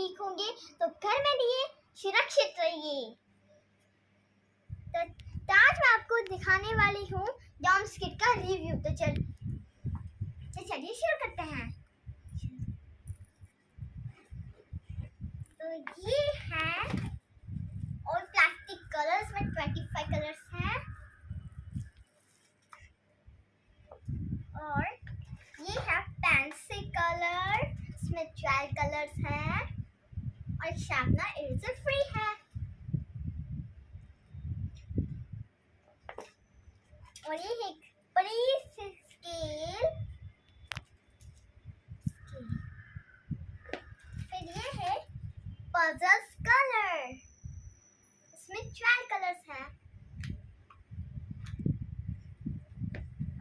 ठीक होंगे, तो घर में रहिए, सुरक्षित रहिए। तो आज मैं आपको दिखाने वाली हूँ डॉम्स किट का रिव्यू। तो चलिए शुरू करते हैं। तो ये है और प्लास्टिक कलर्स में 25 कलर्स हैं और ये है पेंसिल कलर, इसमें 12 कलर्स हैं और शार्पनर इरेजर फ्री है। और ये एक बड़ी स्केल, फिर ये है पजल्स कलर, इसमें 12 कलर्स हैं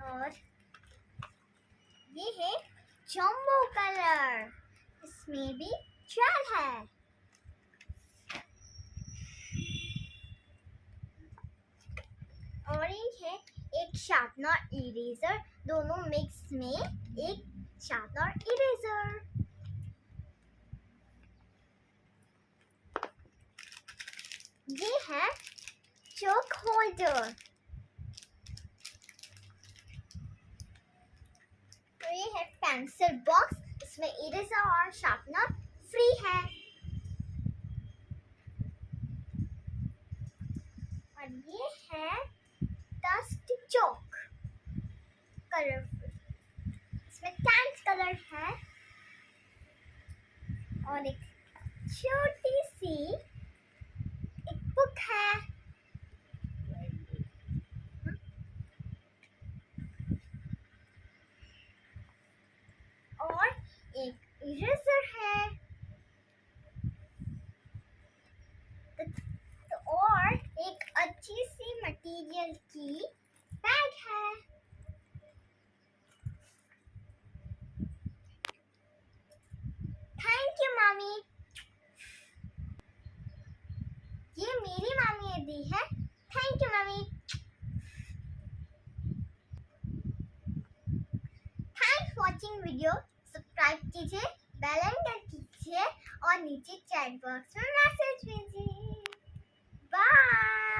और ये है जम्बो कलर, इसमें भी 12 है। और ये है एक शार्पनर इरेजर, दोनों मिक्स में एक शार्पनर इरेजर। ये है चॉक होल्डर, तो ये है पेंसिल बॉक्स, इसमें इरेजर और शार्पनर फ्री है। और ये है डस्ट चॉक कलरफुल, इसमें 10 कलर है और एक छोटी सी एक बुक है। और एक इरेजर है और एक अच्छी सी मटेरियल की बैग है। थैंक यू मामी, ये मेरी मामी ने दी है। थैंक यू मामी। Thanks watching video. सब्सक्राइब कीजिए, बेल आइकन कीजिए और नीचे चैट बॉक्स में मैसेज भेजिए। बाय।